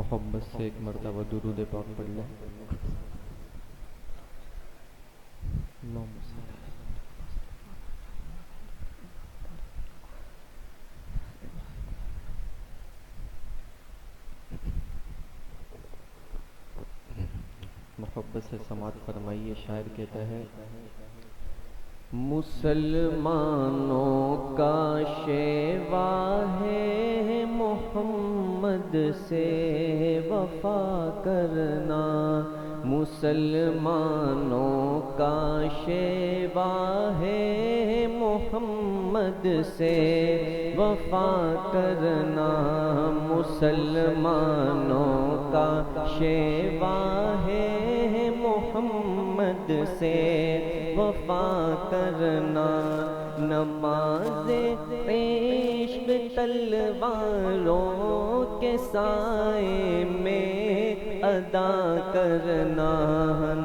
محبت سے ایک مرتبہ درود پاک پڑھ لیں۔ اللہم صل محبت سے سماعت فرمائیے۔ شاعر کہتا ہے: مسلمانوں کا شیوا ہے محمد سے وفا کرنا، مسلمانوں کا شیوا ہے محمد سے وفا کرنا، مسلمانوں کا شیوا ہے محمد سے وفا کرنا، نماز عشق تلواروں کے سائے میں ادا کرنا،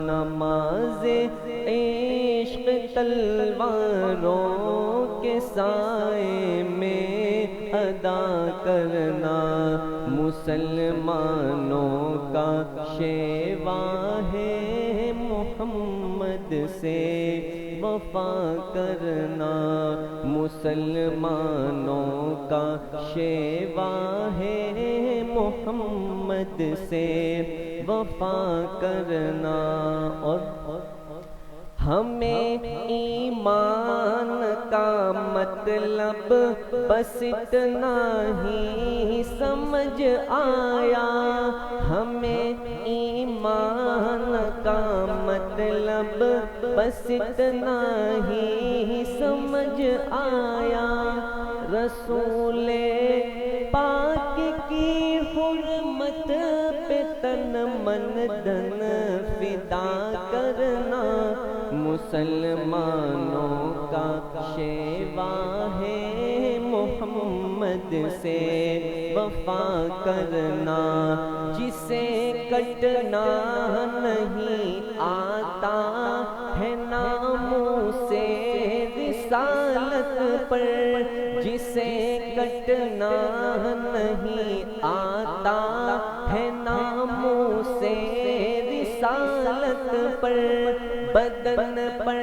نماز عشق تلواروں کے سائے میں ادا کرنا، مسلمانوں کا شیوا ہے محمد سے وفا کرنا، مسلمانوں کا شیوا ہے محمد سے وفا کرنا۔ اور ہمیں ایمان کا مطلب بس اتنا ہی سمجھ آیا، ہمیں ایمان کا مطلب بس اتنا ہی سمجھ آیا، رسول پاک کی حرمت پہ تن من دھن فدا کرنا، مسلمانوں کا شیوا ہے محمد سے وفا کرنا، جسے کٹنا نہیں آتا ہے ناموس رسالت پر، جسے کٹنا نہیں آتا ہے ناموس رسالت پر، بدن پر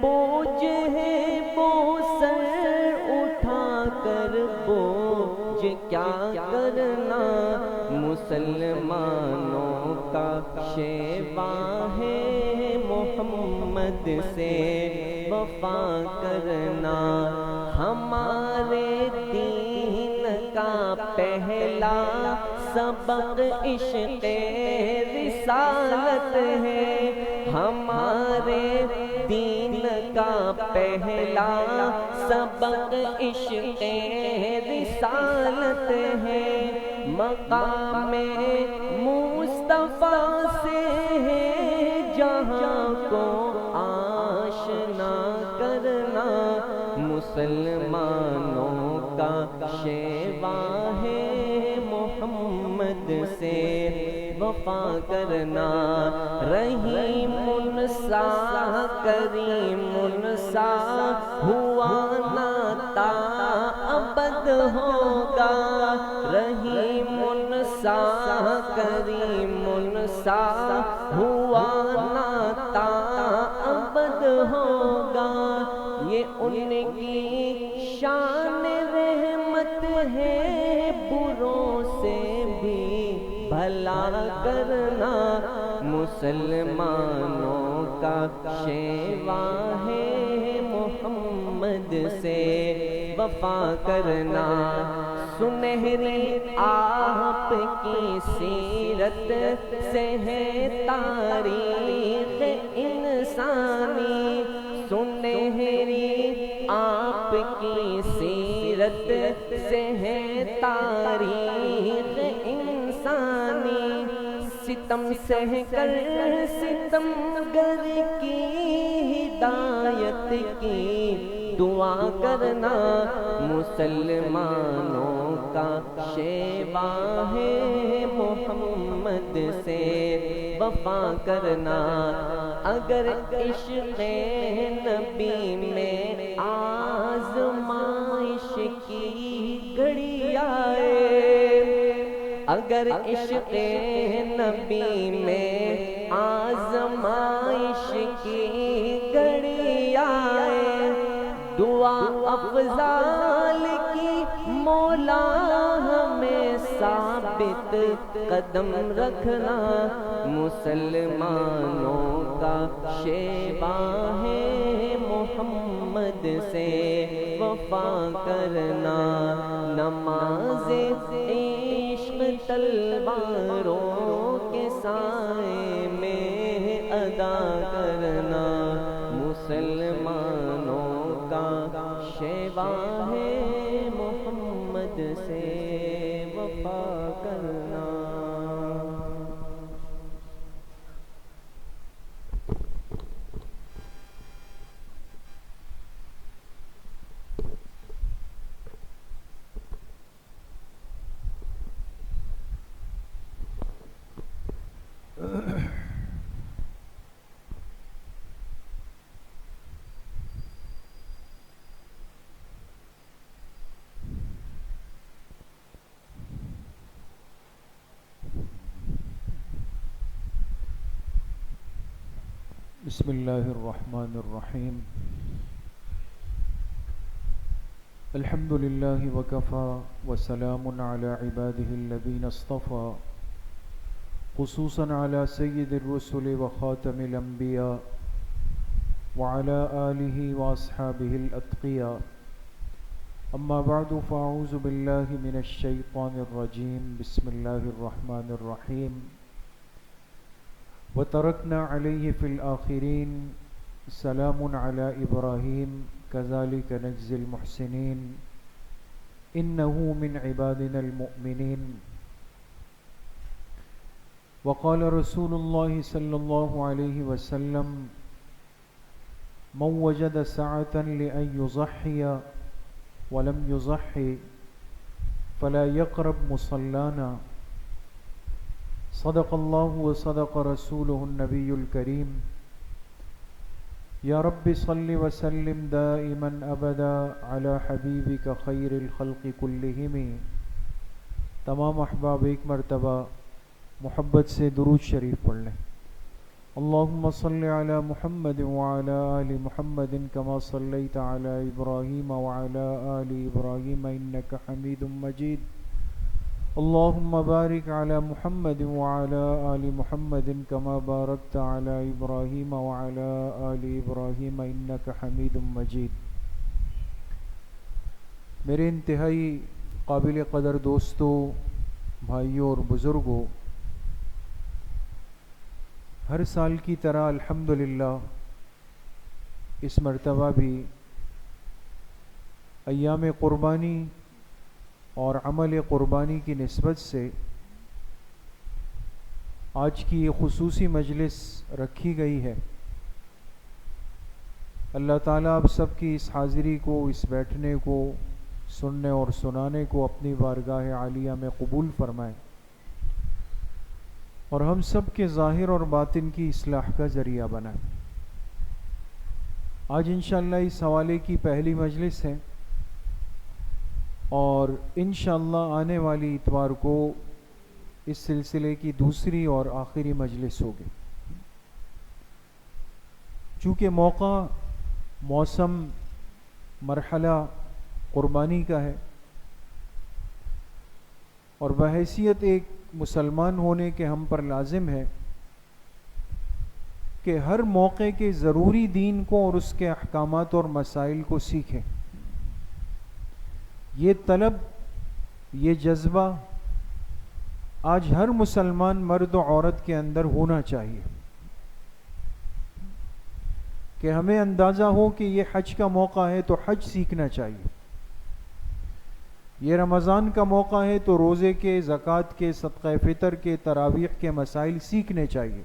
بوجھ ہے وہ سر اٹھا کر بوجھ کیا کرنا، مسلمانوں کا شیوا ہے محمد سے وفا کرنا، ہمارے دین کا پہلا سبق عشق رسالت ہے، ہمارے دین کا پہلا سبق عشق رسالت ہے، مقام مصطفیٰ سے ہے جہاں کو آشنا کرنا، مسلمانوں کا شیوا ہے محمد سے وفا کرنا، رحیم سا کریم سا ہوا ناتا ابد ہوگا، رحیم سا کریم سا ہوا ناتا ابد ہوگا، یہ ان کی شان رحمت ہے بروں سے بھی بھلا کرنا، مسلمانوں کا شیوا ہے محمد سے وفا کرنا، سنہری آپ کی سیرت سے ہے تاریخ انسانی، سنہری آپ کی سیرت سے ہے تاریخ انسانی، ستم سہ کر ستم گر کی ہدایت کی دعا کرنا، مسلمانوں کا شیوا ہے محمد سے وفا کرنا، اگر عشق نبی میں آزمائش کی گھڑی آئے، اگر عشق نبی میں آزمائش کی گھڑی آئے، دعا افضال کی مولا ہمیں ثابت قدم رکھنا، مسلمانوں کا شیوا ہے محمد سے وفا کرنا، نماز عشق تلواروں کے سائے میں ادا کرنا، مسلمانوں کا شیوا ہے محمد سے وفا کرنا۔ بسم اللہ الرحمن الرحیم، الحمد للہ وکفى وسلام علی عباده الذین اصطفى، خصوصا علی سید الرسل وخاتم الانبیاء وعلی آلہ واصحابہ الاتقیاء، اما بعد فاعوذ باللہ من الشیطان الرجیم، بسم اللہ الرحمن الرحیم، وترکنا علیہ فی الآخرین، سلام علی ابراہیم کذالک نجزی المحسنین، انہ من عبادنا المؤمنین۔ وقال رسول اللہ صلی اللہ علیہ وسلم، من وجد سعة لأن يضحی ولم يضحی فلا يقرب مصلانا، صدق اللہ وصدق رسولہ النبی الکریم۔ یا رب صل وسلم دائما ابدا علی حبیبک خیر الخلق کلہم۔ تمام احباب ایک مرتبہ محبت سے درود شریف پڑھ لیں۔ اللہم صل علی محمد وعلی آل محمد کما صلیت علی ابراہیم وعلی آل ابراہیم انک حمید مجید، اللہم بارک علی محمد وعلی آل محمد کما بارکت علی ابراہیم وعلی آل ابراہیم انک حمید مجید۔ میرے انتہائی قابل قدر دوستوں، بھائیوں اور بزرگوں، ہر سال کی طرح الحمدللہ اس مرتبہ بھی ایام قربانی اور عمل قربانی کی نسبت سے آج کی یہ خصوصی مجلس رکھی گئی ہے۔ اللہ تعالیٰ آپ سب کی اس حاضری کو، اس بیٹھنے کو، سننے اور سنانے کو اپنی بارگاہ عالیہ میں قبول فرمائے، اور ہم سب کے ظاہر اور باطن کی اصلاح کا ذریعہ بنائے۔ آج انشاءاللہ اس حوالے کی پہلی مجلس ہے، اور انشاءاللہ آنے والی اتوار کو اس سلسلے کی دوسری اور آخری مجلس ہوگی۔ چونکہ موقع، موسم، مرحلہ قربانی کا ہے، اور بحیثیت ایک مسلمان ہونے کے ہم پر لازم ہے کہ ہر موقع کے ضروری دین کو اور اس کے احکامات اور مسائل کو سیکھیں۔ یہ طلب، یہ جذبہ آج ہر مسلمان مرد و عورت کے اندر ہونا چاہیے کہ ہمیں اندازہ ہو کہ یہ حج کا موقع ہے تو حج سیکھنا چاہیے، یہ رمضان کا موقع ہے تو روزے کے، زکوٰۃ کے، صدقہ فطر کے، تراویح کے مسائل سیکھنے چاہیے۔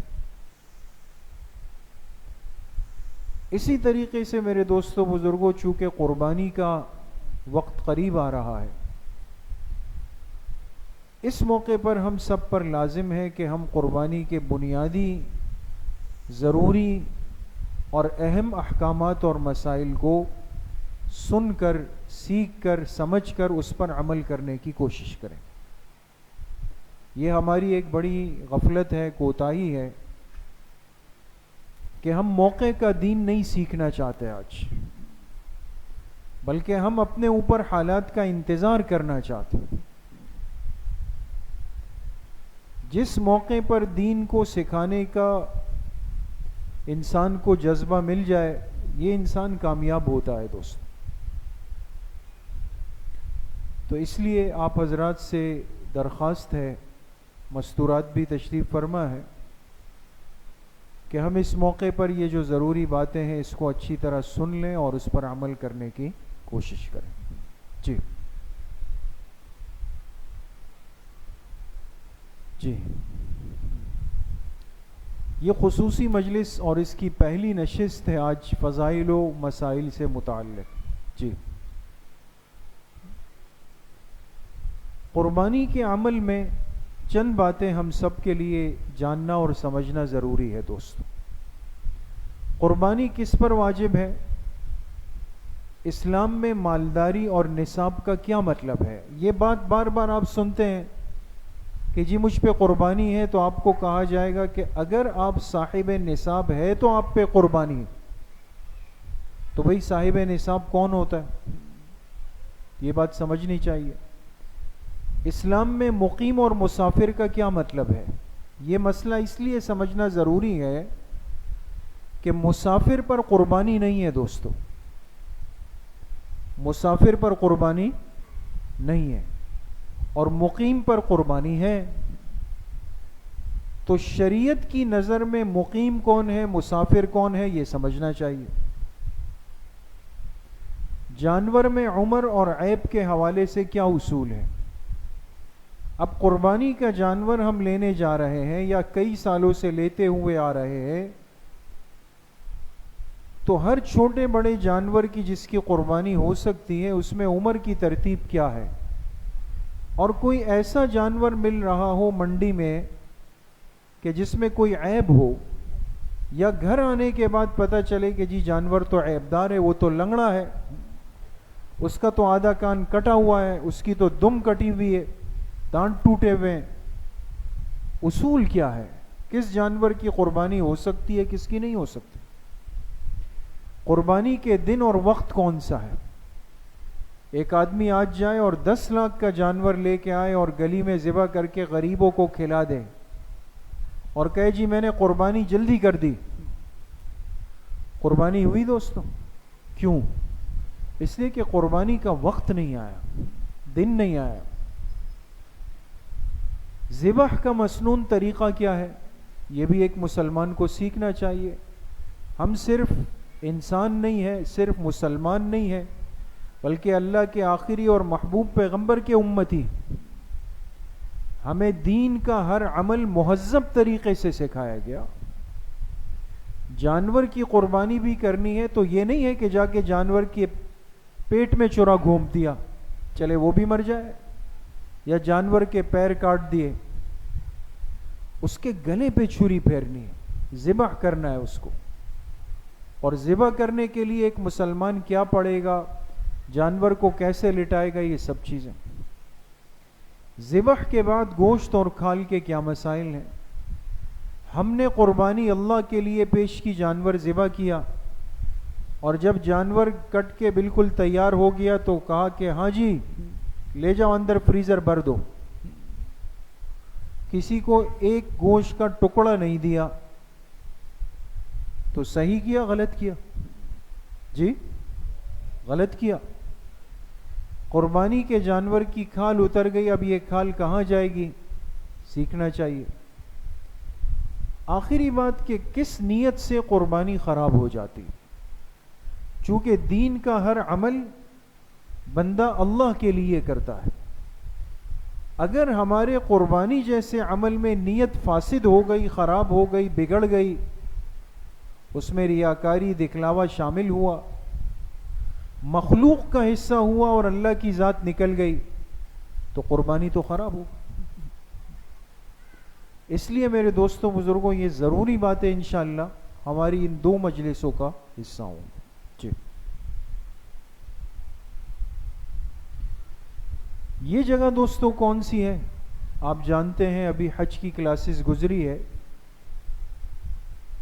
اسی طریقے سے میرے دوستوں بزرگوں، چونکہ قربانی کا وقت قریب آ رہا ہے، اس موقع پر ہم سب پر لازم ہے کہ ہم قربانی کے بنیادی، ضروری اور اہم احکامات اور مسائل کو سن کر، سیکھ کر، سمجھ کر اس پر عمل کرنے کی کوشش کریں۔ یہ ہماری ایک بڑی غفلت ہے، کوتاہی ہے کہ ہم موقع کا دین نہیں سیکھنا چاہتے آج، بلکہ ہم اپنے اوپر حالات کا انتظار کرنا چاہتے ہیں۔ جس موقع پر دین کو سکھانے کا انسان کو جذبہ مل جائے، یہ انسان کامیاب ہوتا ہے دوست۔ تو اس لیے آپ حضرات سے درخواست ہے، مستورات بھی تشریف فرما ہے، کہ ہم اس موقع پر یہ جو ضروری باتیں ہیں اس کو اچھی طرح سن لیں اور اس پر عمل کرنے کی کوشش کریں۔ جی جی، یہ خصوصی مجلس اور اس کی پہلی نشست ہے آج فضائل و مسائل سے متعلق۔ جی، قربانی کے عمل میں چند باتیں ہم سب کے لیے جاننا اور سمجھنا ضروری ہے دوستو۔ قربانی کس پر واجب ہے؟ اسلام میں مالداری اور نصاب کا کیا مطلب ہے؟ یہ بات بار بار آپ سنتے ہیں کہ جی مجھ پہ قربانی ہے، تو آپ کو کہا جائے گا کہ اگر آپ صاحب نصاب ہے تو آپ پہ قربانی ہے۔ تو بھئی صاحب نصاب کون ہوتا ہے؟ یہ بات سمجھنی چاہیے۔ اسلام میں مقیم اور مسافر کا کیا مطلب ہے؟ یہ مسئلہ اس لیے سمجھنا ضروری ہے کہ مسافر پر قربانی نہیں ہے دوستو، مسافر پر قربانی نہیں ہے اور مقیم پر قربانی ہے۔ تو شریعت کی نظر میں مقیم کون ہے، مسافر کون ہے، یہ سمجھنا چاہیے۔ جانور میں عمر اور عیب کے حوالے سے کیا اصول ہے؟ اب قربانی کا جانور ہم لینے جا رہے ہیں یا کئی سالوں سے لیتے ہوئے آ رہے ہیں، تو ہر چھوٹے بڑے جانور کی جس کی قربانی ہو سکتی ہے اس میں عمر کی ترتیب کیا ہے؟ اور کوئی ایسا جانور مل رہا ہو منڈی میں کہ جس میں کوئی عیب ہو، یا گھر آنے کے بعد پتہ چلے کہ جی جانور تو عیبدار ہے، وہ تو لنگڑا ہے، اس کا تو آدھا کان کٹا ہوا ہے، اس کی تو دم کٹی ہوئی ہے، دانت ٹوٹے ہوئے ہیں، اصول کیا ہے؟ کس جانور کی قربانی ہو سکتی ہے، کس کی نہیں ہو سکتی؟ قربانی کے دن اور وقت کون سا ہے؟ ایک آدمی آج جائے اور 10 لاکھ کا جانور لے کے آئے اور گلی میں ذبح کر کے غریبوں کو کھلا دے اور کہے جی میں نے قربانی جلدی کر دی، قربانی ہوئی دوستو؟ کیوں؟ اس لیے کہ قربانی کا وقت نہیں آیا، دن نہیں آیا۔ ذبح کا مسنون طریقہ کیا ہے؟ یہ بھی ایک مسلمان کو سیکھنا چاہیے۔ ہم صرف انسان نہیں ہے، صرف مسلمان نہیں ہے، بلکہ اللہ کے آخری اور محبوب پیغمبر کے امتی۔ ہمیں دین کا ہر عمل مہذب طریقے سے سکھایا گیا۔ جانور کی قربانی بھی کرنی ہے تو یہ نہیں ہے کہ جا کے جانور کے پیٹ میں چرا گھوم دیا، چلے وہ بھی مر جائے، یا جانور کے پیر کاٹ دیے، اس کے گلے پہ چھری پھیرنی ہے، ذبح کرنا ہے اس کو۔ اور ذبح کرنے کے لیے ایک مسلمان کیا پڑھے گا، جانور کو کیسے لٹائے گا، یہ سب چیزیں۔ ذبح کے بعد گوشت اور کھال کے کیا مسائل ہیں؟ ہم نے قربانی اللہ کے لیے پیش کی، جانور ذبح کیا، اور جب جانور کٹ کے بالکل تیار ہو گیا تو کہا کہ ہاں جی لے جاؤ اندر فریزر بھر دو، کسی کو ایک گوشت کا ٹکڑا نہیں دیا، تو صحیح کیا غلط کیا؟ جی غلط کیا۔ قربانی کے جانور کی کھال اتر گئی، اب یہ کھال کہاں جائے گی؟ سیکھنا چاہیے۔ آخری بات کہ کس نیت سے قربانی خراب ہو جاتی؟ چونکہ دین کا ہر عمل بندہ اللہ کے لیے کرتا ہے۔ اگر ہمارے قربانی جیسے عمل میں نیت فاسد ہو گئی، خراب ہو گئی، بگڑ گئی، اس میں ریاکاری، دکھلاوا شامل ہوا، مخلوق کا حصہ ہوا اور اللہ کی ذات نکل گئی، تو قربانی تو خراب ہو۔ اس لیے میرے دوستوں بزرگوں، یہ ضروری باتیں انشاءاللہ ہماری ان 2 مجلسوں کا حصہ ہوں گے۔ جی، یہ جگہ دوستوں کون سی ہے؟ آپ جانتے ہیں ابھی حج کی کلاسز گزری ہے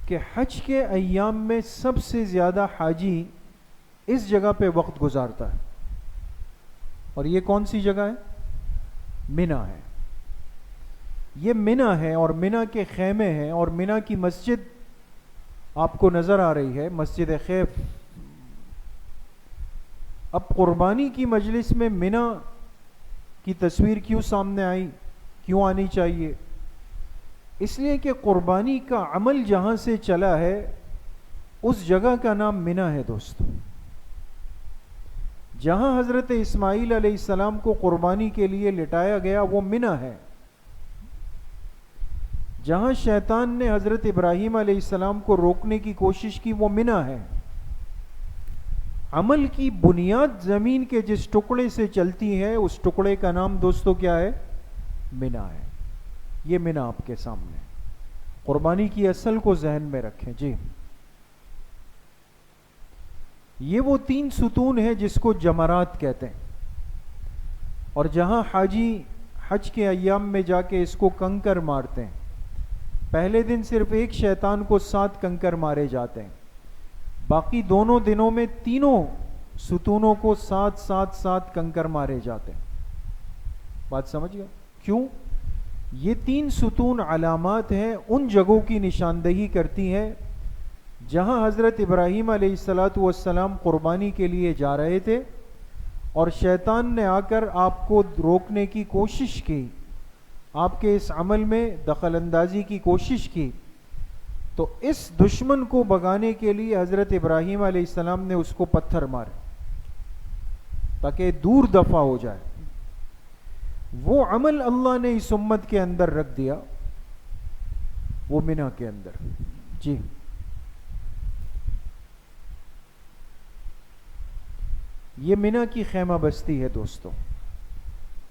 کہ حج کے ایام میں سب سے زیادہ حاجی اس جگہ پہ وقت گزارتا ہے، اور یہ کون سی جگہ ہے؟ منی ہے. یہ منی ہے اور منی کے خیمے ہیں، اور منی کی مسجد آپ کو نظر آ رہی ہے، مسجد خیف. اب قربانی کی مجلس میں منی کی تصویر کیوں سامنے آئی، کیوں آنی چاہیے؟ اس لیے کہ قربانی کا عمل جہاں سے چلا ہے اس جگہ کا نام منی ہے دوستو. جہاں حضرت اسماعیل علیہ السلام کو قربانی کے لیے لٹایا گیا وہ منی ہے. جہاں شیطان نے حضرت ابراہیم علیہ السلام کو روکنے کی کوشش کی وہ منی ہے. عمل کی بنیاد زمین کے جس ٹکڑے سے چلتی ہے اس ٹکڑے کا نام دوستو کیا ہے؟ منی ہے. یہ منی آپ کے سامنے. قربانی کی اصل کو ذہن میں رکھیں. جی یہ وہ 3 ستون ہیں جس کو جمرات کہتے ہیں، اور جہاں حاجی حج کے ایام میں جا کے اس کو کنکر مارتے ہیں. پہلے دن صرف ایک شیطان کو 7 کنکر مارے جاتے ہیں، باقی دونوں دنوں میں تینوں ستونوں کو 7 کنکر مارے جاتے ہیں. بات سمجھ گئے؟ کیوں؟ یہ 3 ستون علامات ہیں، ان جگہوں کی نشاندہی کرتی ہیں جہاں حضرت ابراہیم علیہ السلام قربانی کے لیے جا رہے تھے، اور شیطان نے آ کر آپ کو روکنے کی کوشش کی، آپ کے اس عمل میں دخل اندازی کی کوشش کی. تو اس دشمن کو بھگانے کے لیے حضرت ابراہیم علیہ السلام نے اس کو پتھر مارے تاکہ دور دفع ہو جائے. وہ عمل اللہ نے اس امت کے اندر رکھ دیا، وہ منی کے اندر. جی یہ منی کی خیمہ بستی ہے دوستو،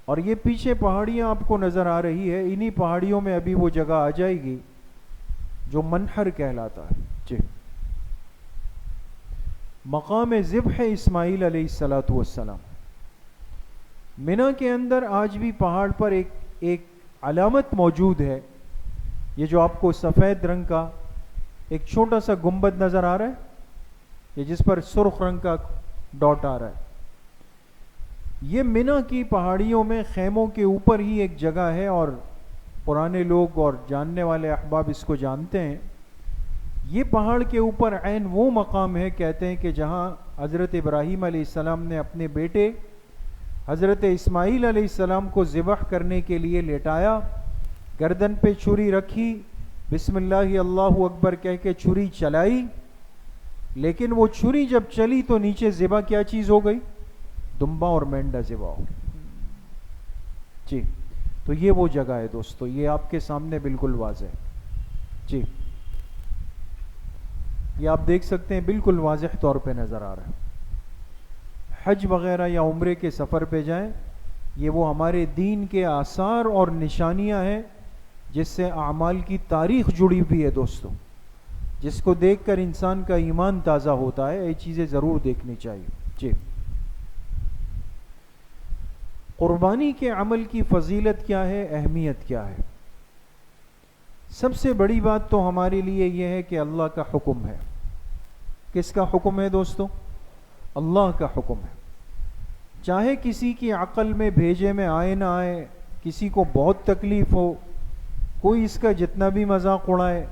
اور یہ پیچھے پہاڑیاں آپ کو نظر آ رہی ہے، انہی پہاڑیوں میں ابھی وہ جگہ آ جائے گی جو منحر کہلاتا ہے. جی مقام ذبح اسماعیل علیہ السلام. منی کے اندر آج بھی پہاڑ پر ایک علامت موجود ہے. یہ جو آپ کو سفید رنگ کا ایک چھوٹا سا گنبد نظر آ رہا ہے، یہ جس پر سرخ رنگ کا ڈاٹ آ رہا ہے، یہ منی کی پہاڑیوں میں خیموں کے اوپر ہی ایک جگہ ہے، اور پرانے لوگ اور جاننے والے احباب اس کو جانتے ہیں. یہ پہاڑ کے اوپر عین وہ مقام ہے، کہتے ہیں کہ جہاں حضرت ابراہیم علیہ السلام نے اپنے بیٹے حضرت اسماعیل علیہ السلام کو ذبح کرنے کے لیے لیٹایا، گردن پہ چھری رکھی، بسم اللہ اللہ اکبر کہہ کے چھری چلائی، لیکن وہ چھری جب چلی تو نیچے ذبح کیا چیز ہو گئی؟ دمبا اور مینڈا ذبح ہو گئی. جی تو یہ وہ جگہ ہے دوستو، یہ آپ کے سامنے بالکل واضح ہے. جی یہ آپ دیکھ سکتے ہیں بالکل واضح طور پہ نظر آ رہا ہے. حج وغیرہ یا عمرے کے سفر پہ جائیں، یہ وہ ہمارے دین کے آثار اور نشانیاں ہیں جس سے اعمال کی تاریخ جڑی ہوئی ہے دوستو، جس کو دیکھ کر انسان کا ایمان تازہ ہوتا ہے. یہ چیزیں ضرور دیکھنی چاہیے. جی قربانی کے عمل کی فضیلت کیا ہے، اہمیت کیا ہے؟ سب سے بڑی بات تو ہمارے لیے یہ ہے کہ اللہ کا حکم ہے. کس کا حکم ہے دوستو؟ اللہ کا حکم ہے. چاہے کسی کی عقل میں بھیجے میں آئے نہ آئے، کسی کو بہت تکلیف ہو، کوئی اس کا جتنا بھی مذاق اڑائے،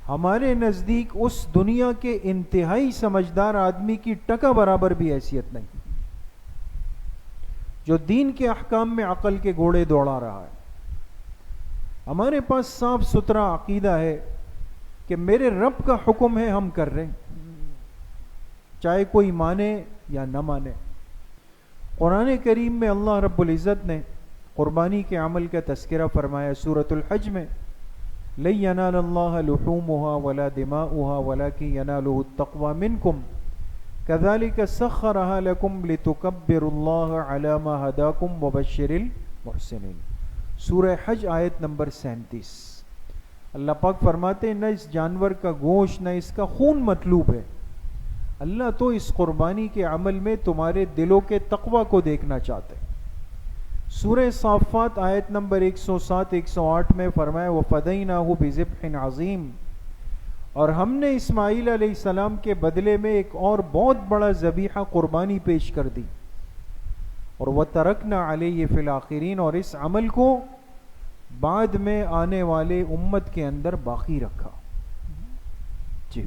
ہمارے نزدیک اس دنیا کے انتہائی سمجھدار آدمی کی ٹکا برابر بھی حیثیت نہیں جو دین کے احکام میں عقل کے گھوڑے دوڑا رہا ہے. ہمارے پاس صاف ستھرا عقیدہ ہے کہ میرے رب کا حکم ہے، ہم کر رہے ہیں، چاہے کوئی مانے یا نہ مانے. قرآن کریم میں اللہ رب العزت نے قربانی کے عمل کا تذکرہ فرمایا سورۃ الحج میں، لن ینال اللہ لحومها ولا دماؤها ولكن ینالہ التقوی منکم کذالک سخرها لکم لتکبروا اللہ علی ما ہداکم وبشر المحسنین. سورہ حج آیت نمبر 37. اللہ پاک فرماتے ہیں نہ اس جانور کا گوشت نہ اس کا خون مطلوب ہے، اللہ تو اس قربانی کے عمل میں تمہارے دلوں کے تقوی کو دیکھنا چاہتے ہیں. سورہ صافات آیت نمبر 107 108 میں فرمایا وَفَدَيْنَاهُ بِذِبْحٍ عَظِيمٍ، اور ہم نے اسماعیل علیہ السلام کے بدلے میں ایک اور بہت بڑا ذبیحہ قربانی پیش کر دی، اور وَتَرَكْنَا عَلَيْهِ فِي الْآخِرِينَ، اور اس عمل کو بعد میں آنے والے امت کے اندر باقی رکھا۔ جی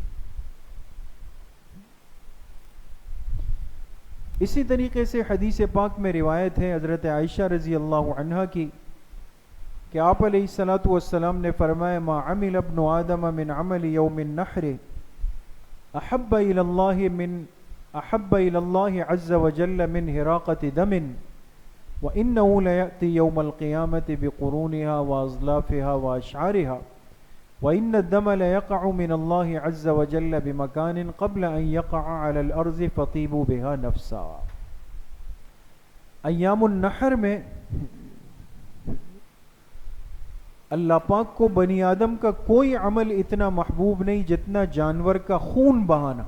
اسی طریقے سے حدیث پاک میں روایت ہے حضرت عائشہ رضی اللہ عنہا کی کہ آپ علیہ الصلاۃ والسلام نے فرمایا ما عمل ابن آدم من عمل یوم النحر احب الى اللہ عز وجل من حراقۃ دم وانه ليأتي يوم القيامة بقرونها واظلافها واشعارها وان الدم ليقع من الله عز وجل بمكان قبل ان يقع على الارض فطيبوا بها نفسا۔ ایام النحر میں اللہ پاک کو بنی آدم کا کوئی عمل اتنا محبوب نہیں جتنا جانور کا خون بہانا،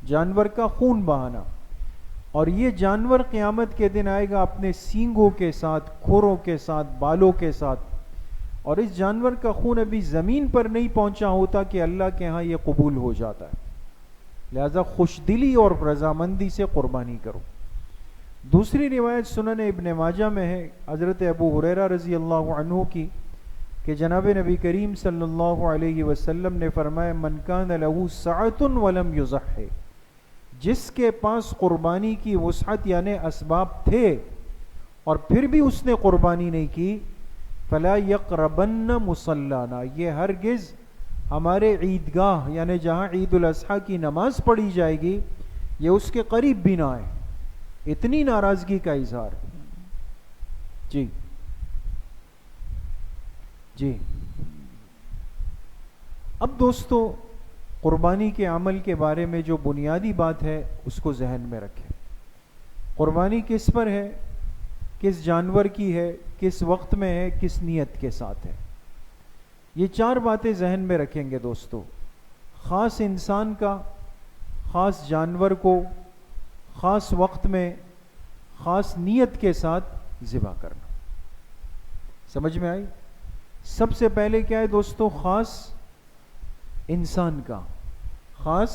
جانور کا خون بہانا۔ اور یہ جانور قیامت کے دن آئے گا اپنے سینگوں کے ساتھ، کھوروں کے ساتھ، بالوں کے ساتھ، اور اس جانور کا خون ابھی زمین پر نہیں پہنچا ہوتا کہ اللہ کے ہاں یہ قبول ہو جاتا ہے، لہذا خوش دلی اور رضامندی سے قربانی کرو۔ دوسری روایت سنن ابن ماجہ میں ہے حضرت ابو ہریرہ رضی اللہ عنہ کی کہ جناب نبی کریم صلی اللہ علیہ وسلم نے فرمایا من کان لہ سعۃ ولم یضحِ، جس کے پاس قربانی کی وسعت یعنی اسباب تھے اور پھر بھی اس نے قربانی نہیں کی، فلا یقربن مصلانا، یہ ہرگز ہمارے عیدگاہ یعنی جہاں عید الاضحیٰ کی نماز پڑھی جائے گی یہ اس کے قریب بھی نہ آئے، اتنی ناراضگی کا اظہار۔ جی جی اب دوستو قربانی کے عمل کے بارے میں جو بنیادی بات ہے اس کو ذہن میں رکھیں۔ قربانی کس پر ہے، کس جانور کی ہے، کس وقت میں ہے، کس نیت کے ساتھ ہے، یہ چار باتیں ذہن میں رکھیں گے دوستو۔ خاص انسان کا، خاص جانور کو، خاص وقت میں، خاص نیت کے ساتھ ذبح کرنا، سمجھ میں آئی؟ سب سے پہلے کیا ہے دوستو، خاص انسان کا، خاص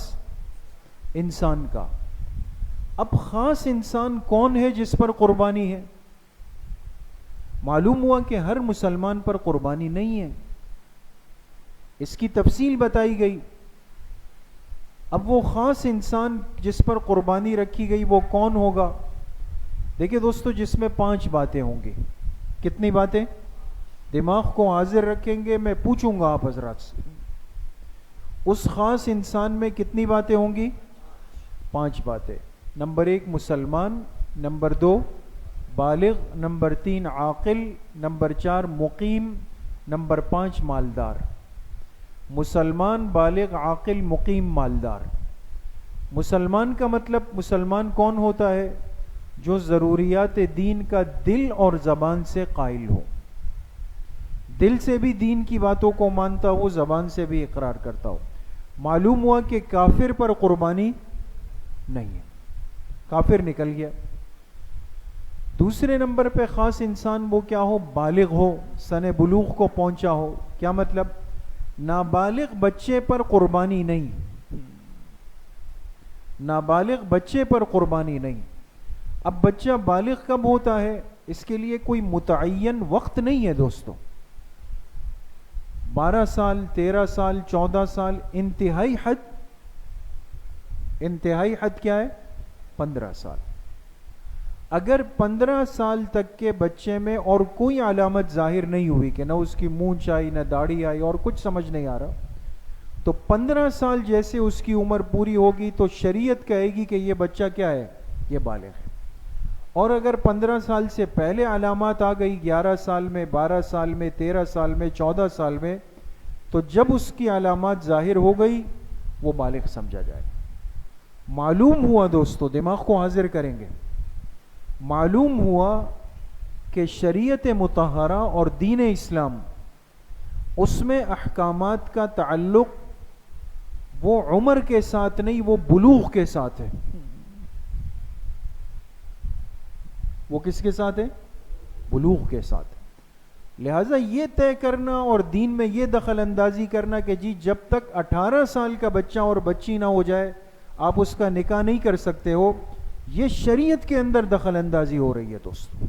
انسان کا۔ اب خاص انسان کون ہے جس پر قربانی ہے؟ معلوم ہوا کہ ہر مسلمان پر قربانی نہیں ہے، اس کی تفصیل بتائی گئی۔ اب وہ خاص انسان جس پر قربانی رکھی گئی وہ کون ہوگا؟ دیکھیں دوستو، جس میں 5 باتیں ہوں گی۔ کتنی باتیں؟ دماغ کو حاضر رکھیں گے، میں پوچھوں گا آپ حضرات سے، اس خاص انسان میں کتنی باتیں ہوں گی؟ 5 باتیں۔ نمبر 1 مسلمان، نمبر 2 بالغ، نمبر 3 عاقل، نمبر 4 مقیم، نمبر 5 مالدار۔ مسلمان، بالغ، عاقل، مقیم، مالدار۔ مسلمان کا مطلب مسلمان کون ہوتا ہے؟ جو ضروریات دین کا دل اور زبان سے قائل ہو، دل سے بھی دین کی باتوں کو مانتا ہو، زبان سے بھی اقرار کرتا ہو۔ معلوم ہوا کہ کافر پر قربانی نہیں ہے، کافر نکل گیا۔ دوسرے نمبر پہ خاص انسان وہ کیا ہو؟ بالغ ہو، سن بلوغ کو پہنچا ہو۔ کیا مطلب؟ نابالغ بچے پر قربانی نہیں، نابالغ بچے پر قربانی نہیں۔ اب بچہ بالغ کب ہوتا ہے؟ اس کے لیے کوئی متعین وقت نہیں ہے دوستو۔ 12 سال، 13 سال، 14 سال، انتہائی حد کیا ہے؟ 15 سال۔ اگر 15 سال تک کے بچے میں اور کوئی علامت ظاہر نہیں ہوئی کہ نہ اس کی مونچھ آئی، نہ داڑھی آئی، اور کچھ سمجھ نہیں آ رہا، تو 15 سال جیسے اس کی عمر پوری ہوگی تو شریعت کہے گی کہ یہ بچہ کیا ہے؟ یہ بالغ ہے۔ اور اگر 15 سال سے پہلے علامات آ گئی، 11 سال میں، 12 سال میں، 13 سال میں، 14 سال میں، تو جب اس کی علامات ظاہر ہو گئی وہ بالغ سمجھا جائے۔ معلوم ہوا دوستو، دماغ کو حاضر کریں گے، معلوم ہوا کہ شریعت مطہرہ اور دین اسلام، اس میں احکامات کا تعلق وہ عمر کے ساتھ نہیں، وہ بلوغ کے ساتھ ہے۔ وہ کس کے ساتھ ہے؟ بلوغ کے ساتھ. لہٰذا یہ طے کرنا اور دین میں یہ دخل اندازی کرنا کہ جی جب تک 18 سال کا بچہ اور بچی نہ ہو جائے آپ اس کا نکاح نہیں کر سکتے ہو، یہ شریعت کے اندر دخل اندازی ہو رہی ہے دوستو.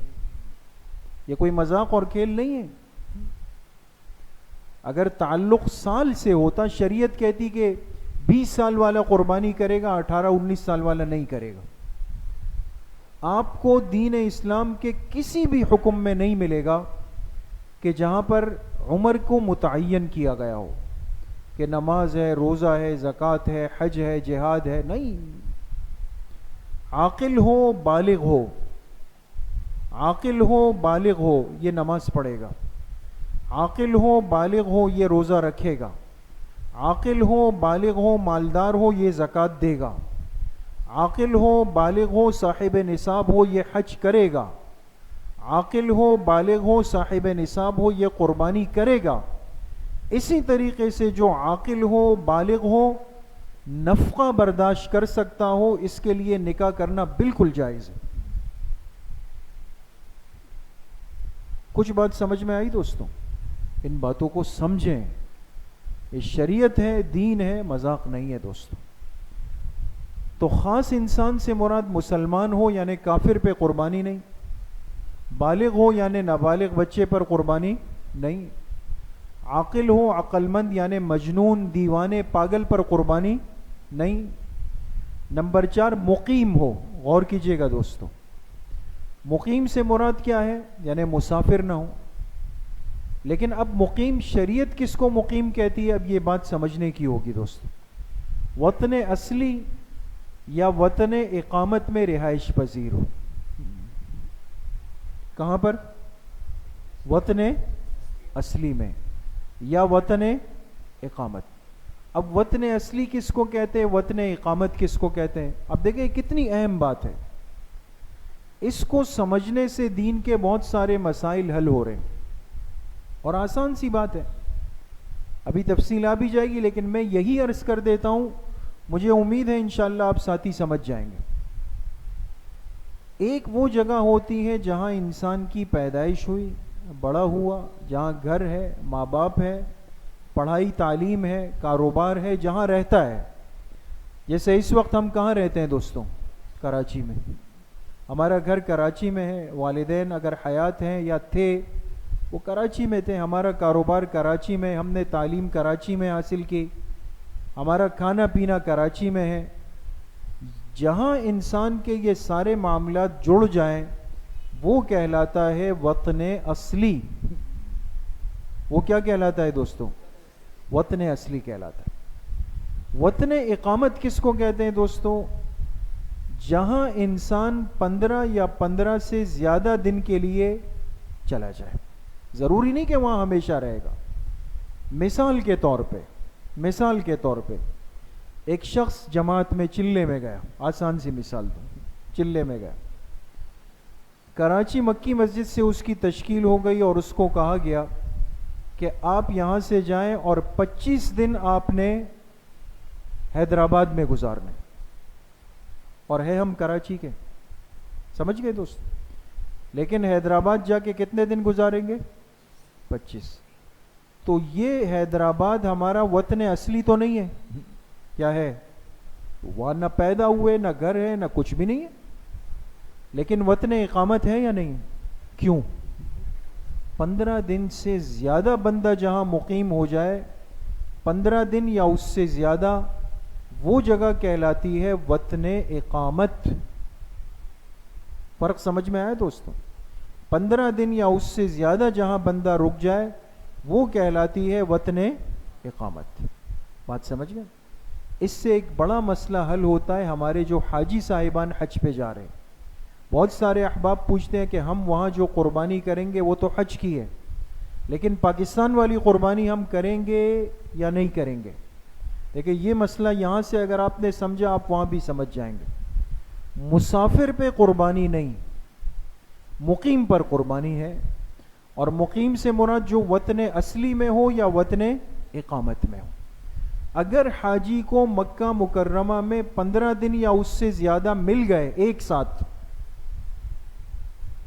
یہ کوئی مذاق اور کھیل نہیں ہے. اگر تعلق سال سے ہوتا، شریعت کہتی کہ 20 سال والا قربانی کرے گا، 18-19 سال والا نہیں کرے گا. آپ کو دین اسلام کے کسی بھی حکم میں نہیں ملے گا کہ جہاں پر عمر کو متعین کیا گیا ہو کہ نماز ہے، روزہ ہے، زکوٰۃ ہے، حج ہے، جہاد ہے. نہیں. عاقل ہو، بالغ ہو، عاقل ہو، بالغ ہو یہ نماز پڑھے گا، عاقل ہو، بالغ ہو یہ روزہ رکھے گا، عاقل ہو، بالغ ہو، مالدار ہو یہ زکوٰۃ دے گا، عاقل ہو، بالغ ہو، صاحب نصاب ہو یہ حج کرے گا، عاقل ہو، بالغ ہو، صاحب نصاب ہو یہ قربانی کرے گا. اسی طریقے سے جو عاقل ہو، بالغ ہو، نفقہ برداشت کر سکتا ہو، اس کے لیے نکاح کرنا بالکل جائز ہے. کچھ بات سمجھ میں آئی دوستوں؟ ان باتوں کو سمجھیں. یہ شریعت ہے، دین ہے، مذاق نہیں ہے دوستوں. تو خاص انسان سے مراد مسلمان ہو یعنی کافر پہ قربانی نہیں، بالغ ہو یعنی نابالغ بچے پر قربانی نہیں، عاقل ہو، عقل مند یعنی مجنون، دیوانے، پاگل پر قربانی نہیں. نمبر 4 مقیم ہو. غور کیجئے گا دوستو، مقیم سے مراد کیا ہے؟ یعنی مسافر نہ ہو. لیکن اب مقیم شریعت کس کو مقیم کہتی ہے؟ اب یہ بات سمجھنے کی ہوگی دوستو. وطن اصلی یا وطن اقامت میں رہائش پذیر ہو. کہاں پر؟ وطن اصلی میں یا وطن اقامت. اب وطن اصلی کس کو کہتے ہیں، وطن اقامت کس کو کہتے ہیں؟ اب دیکھیں کتنی اہم بات ہے. اس کو سمجھنے سے دین کے بہت سارے مسائل حل ہو رہے ہیں اور آسان سی بات ہے. ابھی تفصیل آ بھی جائے گی لیکن میں یہی عرض کر دیتا ہوں، مجھے امید ہے انشاءاللہ آپ ساتھی سمجھ جائیں گے. ایک وہ جگہ ہوتی ہے جہاں انسان کی پیدائش ہوئی، بڑا ہوا، جہاں گھر ہے، ماں باپ ہے، پڑھائی تعلیم ہے، کاروبار ہے، جہاں رہتا ہے. جیسے اس وقت ہم کہاں رہتے ہیں دوستوں؟ کراچی میں. ہمارا گھر کراچی میں ہے، والدین اگر حیات ہیں یا تھے وہ کراچی میں تھے، ہمارا کاروبار کراچی میں، ہم نے تعلیم کراچی میں حاصل کی، ہمارا کھانا پینا کراچی میں ہے. جہاں انسان کے یہ سارے معاملات جڑ جائیں وہ کہلاتا ہے وطن اصلی. وہ کیا کہلاتا ہے دوستوں؟ وطن اصلی کہلاتا ہے. وطن اقامت کس کو کہتے ہیں دوستوں؟ جہاں انسان 15 یا 15 سے زیادہ دن کے لیے چلا جائے. ضروری نہیں کہ وہاں ہمیشہ رہے گا. مثال کے طور پہ ایک شخص جماعت میں چلے میں گیا، آسان سی مثال دوں، چلے میں گیا، کراچی مکی مسجد سے اس کی تشکیل ہو گئی اور اس کو کہا گیا کہ آپ یہاں سے جائیں اور 25 دن آپ نے حیدرآباد میں گزارنے، اور ہے ہم کراچی کے، سمجھ گئے دوست؟ لیکن حیدرآباد جا کے کتنے دن گزاریں گے؟ 25. تو یہ حیدرآباد ہمارا وطن اصلی تو نہیں ہے. کیا ہے؟ وہاں نہ پیدا ہوئے، نہ گھر ہے، نہ کچھ بھی نہیں ہے. لیکن وطن اقامت ہے یا نہیں؟ کیوں؟ 15 دن سے زیادہ بندہ جہاں مقیم ہو جائے، 15 دن یا اس سے زیادہ، وہ جگہ کہلاتی ہے وطن اقامت. فرق سمجھ میں آیا دوستوں؟ 15 دن یا اس سے زیادہ جہاں بندہ رک جائے وہ کہلاتی ہے وطن اقامت. بات سمجھ گئے؟ اس سے ایک بڑا مسئلہ حل ہوتا ہے. ہمارے جو حاجی صاحبان حج پہ جا رہے ہیں، بہت سارے احباب پوچھتے ہیں کہ ہم وہاں جو قربانی کریں گے وہ تو حج کی ہے، لیکن پاکستان والی قربانی ہم کریں گے یا نہیں کریں گے؟ دیکھیں یہ مسئلہ یہاں سے اگر آپ نے سمجھا آپ وہاں بھی سمجھ جائیں گے. مسافر پہ قربانی نہیں، مقیم پر قربانی ہے. اور مقیم سے مراد جو وطن اصلی میں ہو یا وطن اقامت میں ہو. اگر حاجی کو مکہ مکرمہ میں 15 دن یا اس سے زیادہ مل گئے ایک ساتھ،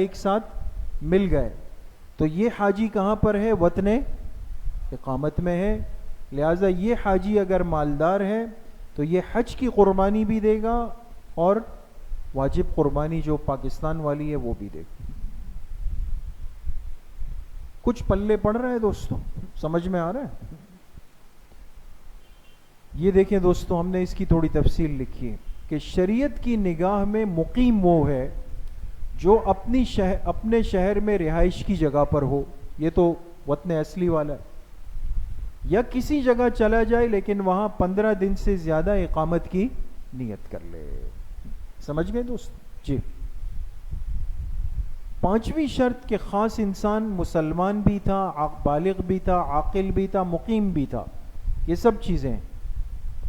ایک ساتھ مل گئے تو یہ حاجی کہاں پر ہے؟ وطن اقامت میں ہے. لہٰذا یہ حاجی اگر مالدار ہے تو یہ حج کی قربانی بھی دے گا اور واجب قربانی جو پاکستان والی ہے وہ بھی دے گا. کچھ پلے پڑ رہا ہے دوستوں؟ سمجھ میں آ رہا ہے؟ یہ دیکھیں دوستوں، ہم نے اس کی تھوڑی تفصیل لکھی ہے کہ شریعت کی نگاہ میں مقیم وہ ہے جو اپنے شہر میں رہائش کی جگہ پر ہو، یہ تو وطن اصلی والا ہے، یا کسی جگہ چلا جائے لیکن وہاں 15 دن سے زیادہ اقامت کی نیت کر لے. سمجھ گئے دوست؟ جی. 5ویں شرط کہ خاص انسان مسلمان بھی تھا، بالغ بھی تھا، عاقل بھی تھا، مقیم بھی تھا، یہ سب چیزیں.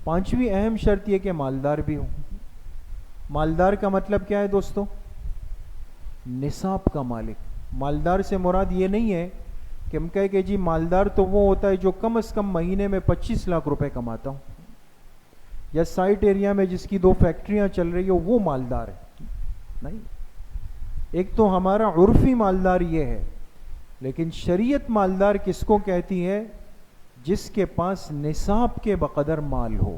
5ویں اہم شرط یہ کہ مالدار بھی ہوں. مالدار کا مطلب کیا ہے دوستو؟ نصاب کا مالک. مالدار سے مراد یہ نہیں ہے کہ ہم کہیں کہ جی مالدار تو وہ ہوتا ہے جو کم از کم مہینے میں 25 لاکھ روپے کماتا ہوں، یا سائٹ ایریا میں جس کی 2 فیکٹریاں چل رہی ہو وہ مالدار ہے. نہیں، ایک تو ہمارا عرفی مالدار یہ ہے، لیکن شریعت مالدار کس کو کہتی ہے؟ جس کے پاس نصاب کے بقدر مال ہو.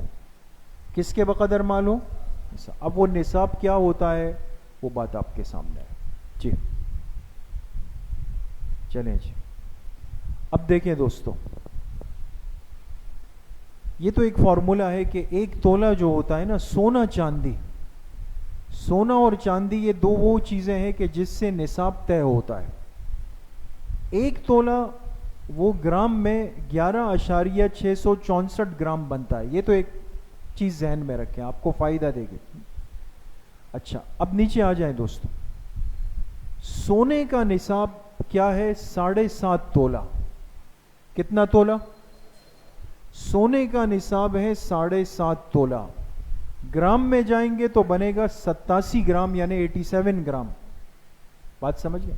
کس کے بقدر مال ہو؟ اب وہ نصاب کیا ہوتا ہے وہ بات آپ کے سامنے ہے. جی چلیں جی. اب دیکھیں دوستو، یہ تو ایک فارمولا ہے کہ 1 تولہ جو ہوتا ہے نا، سونا چاندی، سونا اور چاندی یہ 2 وہ چیزیں ہیں کہ جس سے نصاب طے ہوتا ہے. 1 تولہ وہ گرام میں 11.664 گرام بنتا ہے. یہ تو ایک چیز ذہن میں رکھیں، آپ کو فائدہ دے گی. اچھا اب نیچے آ جائیں دوستو. سونے کا نصاب کیا ہے؟ 7.5 تولہ. کتنا تولہ؟ سونے کا نصاب ہے 7.5 تولہ. گرام میں جائیں گے تو بنے گا 87 گرام یعنی 87 گرام. بات سمجھ گئے؟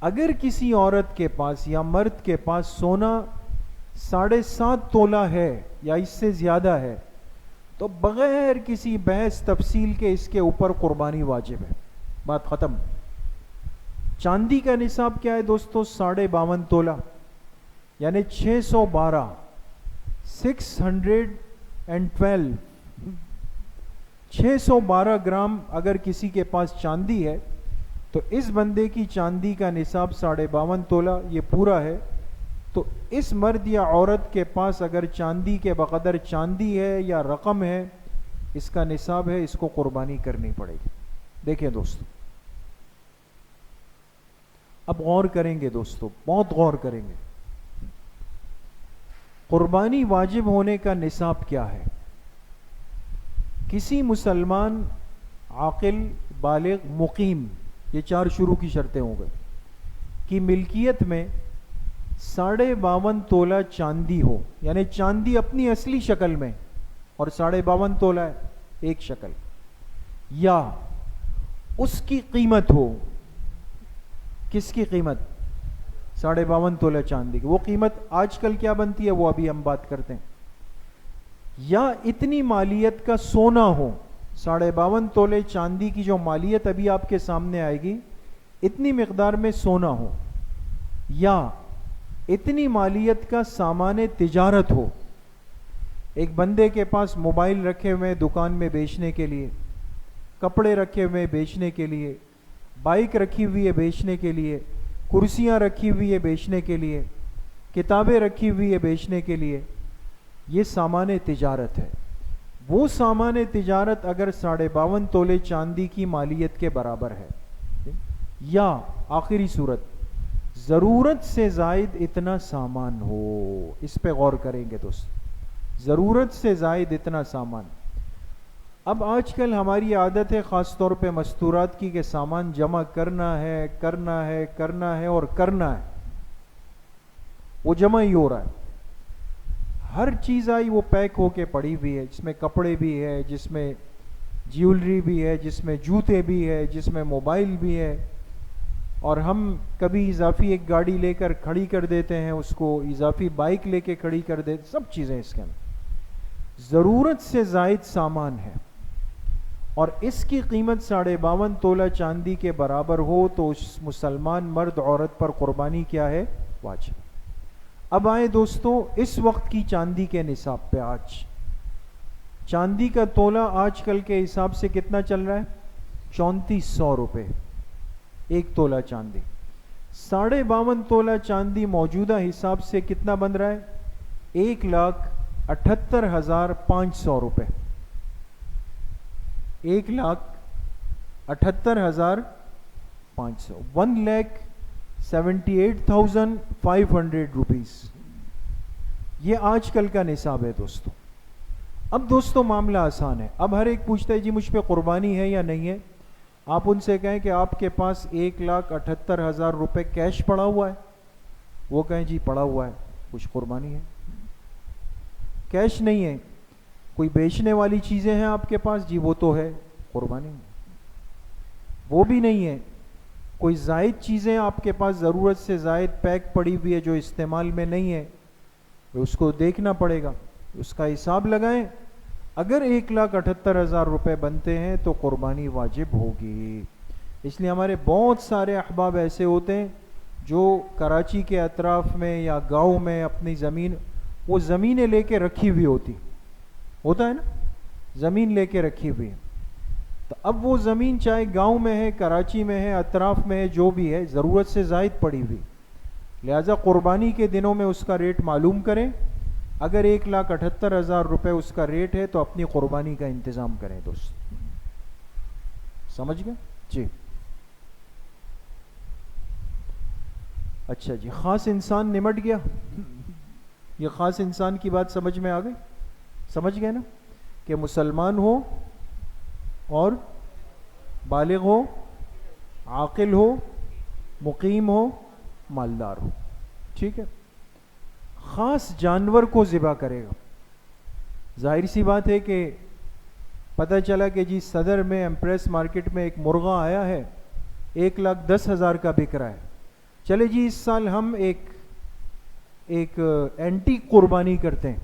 اگر کسی عورت کے پاس یا مرد کے پاس سونا 7.5 تولہ ہے یا اس سے زیادہ ہے تو بغیر کسی بحث تفصیل کے اس کے اوپر قربانی واجب ہے. بات ختم. چاندی کا نصاب کیا ہے دوستو؟ 52.5 تولہ یعنی 612 612 گرام. اگر کسی کے پاس چاندی ہے تو اس بندے کی چاندی کا نصاب 52.5 تولہ یہ پورا ہے. تو اس مرد یا عورت کے پاس اگر چاندی کے بقدر چاندی ہے یا رقم ہے، اس کا نصاب ہے، اس کو قربانی کرنی پڑے گی. دیکھیں دوستو، اب غور کریں گے دوستو، بہت غور کریں گے. قربانی واجب ہونے کا نصاب کیا ہے؟ کسی مسلمان عاقل بالغ مقیم، یہ 4 شروع کی شرطیں ہو گئی، کی ملکیت میں 52.5 تولہ چاندی ہو، یعنی چاندی اپنی اصلی شکل میں اور 52.5 تولہ ہے ایک شکل، یا اس کی قیمت ہو. کس کی قیمت؟ 52.5 تولہ چاندی کی. وہ قیمت آج کل کیا بنتی ہے وہ ابھی ہم بات کرتے ہیں. یا اتنی مالیت کا سونا ہو، 52.5 تولے چاندی کی جو مالیت ابھی آپ کے سامنے آئے گی اتنی مقدار میں سونا ہو، یا اتنی مالیت کا سامان تجارت ہو. ایک بندے کے پاس موبائل رکھے ہوئے دکان میں بیچنے کے لیے، کپڑے رکھے ہوئے بیچنے کے لیے، بائک رکھی ہوئی ہے بیچنے کے لیے، کرسیاں رکھی ہوئی ہے بیچنے کے لیے، کتابیں رکھی ہوئی ہے بیچنے کے لیے. یہ سامان تجارت ہے. وہ سامان تجارت اگر 52.5 تولے چاندی کی مالیت کے برابر ہے، یا آخری صورت ضرورت سے زائد اتنا سامان ہو. اس پہ غور کریں گے دوست. ضرورت سے زائد اتنا سامان. اب آج کل ہماری عادت ہے خاص طور پہ مستورات کی کہ سامان جمع کرنا ہے کرنا ہے کرنا ہے اور کرنا ہے. وہ جمع ہی ہو رہا ہے. ہر چیز آئی وہ پیک ہو کے پڑی ہوئی ہے، جس میں کپڑے بھی ہے، جس میں جیولری بھی ہے، جس میں جوتے بھی ہے، جس میں موبائل بھی ہے. اور ہم کبھی اضافی ایک گاڑی لے کر کھڑی کر دیتے ہیں، اس کو اضافی بائک لے کے کھڑی کر دیتے. سب چیزیں اس کے اندر ضرورت سے زائد سامان ہے. اور اس کی قیمت 52.5 تولہ چاندی کے برابر ہو تو اس مسلمان مرد عورت پر قربانی کیا ہے؟ واجب۔ اب آئے دوستو اس وقت کی چاندی کے نصاب پہ۔ آج چاندی کا تولہ آج کل کے حساب سے کتنا چل رہا ہے؟ 3400 روپے ایک تولہ چاندی۔ 52.5 تولہ چاندی موجودہ حساب سے کتنا بن رہا ہے؟ 1,78,500 روپے۔ 1,78,500 1,78,500 روپیز، یہ آج کل کا نصاب ہے دوستو۔ اب دوستو معاملہ آسان ہے۔ اب ہر ایک پوچھتا ہے جی مجھ پہ قربانی ہے یا نہیں ہے؟ آپ ان سے کہیں کہ آپ کے پاس 1,78,000 روپے کیش پڑا ہوا ہے، وہ کہیں جی پڑا ہوا ہے، کچھ قربانی ہے؟ کیش نہیں ہے، کوئی بیچنے والی چیزیں ہیں آپ کے پاس، جی وہ تو ہے، قربانی ہے۔ وہ بھی نہیں ہے، کوئی زائد چیزیں آپ کے پاس ضرورت سے زائد پیک پڑی ہوئی ہے جو استعمال میں نہیں ہے، اس کو دیکھنا پڑے گا، اس کا حساب لگائیں۔ اگر 1,78,000 روپے بنتے ہیں تو قربانی واجب ہوگی۔ اس لیے ہمارے بہت سارے احباب ایسے ہوتے ہیں جو کراچی کے اطراف میں یا گاؤں میں اپنی زمین، وہ زمینیں لے کے رکھی ہوئی ہوتا ہے نا، زمین لے کے رکھی ہوئی ہے، تو اب وہ زمین چاہے گاؤں میں ہے، کراچی میں ہے، اطراف میں ہے، جو بھی ہے، ضرورت سے زائد پڑی ہوئی، لہٰذا قربانی کے دنوں میں اس کا ریٹ معلوم کریں۔ اگر 1,78,000 روپے اس کا ریٹ ہے تو اپنی قربانی کا انتظام کریں دوست۔ سمجھ گئے جی؟ اچھا جی، خاص انسان نمٹ گیا، یہ خاص انسان کی بات سمجھ میں آ گئی؟ سمجھ گئے نا کہ مسلمان ہو اور بالغ ہو، عاقل ہو، مقیم ہو، مالدار ہو، ٹھیک ہے؟ خاص جانور کو ذبح کرے گا۔ ظاہر سی بات ہے کہ پتہ چلا کہ جی صدر میں ایمپریس مارکیٹ میں ایک مرغہ آیا ہے، 1,10,000 کا بک رہا ہے، چلے جی اس سال ہم ایک اینٹی قربانی کرتے ہیں،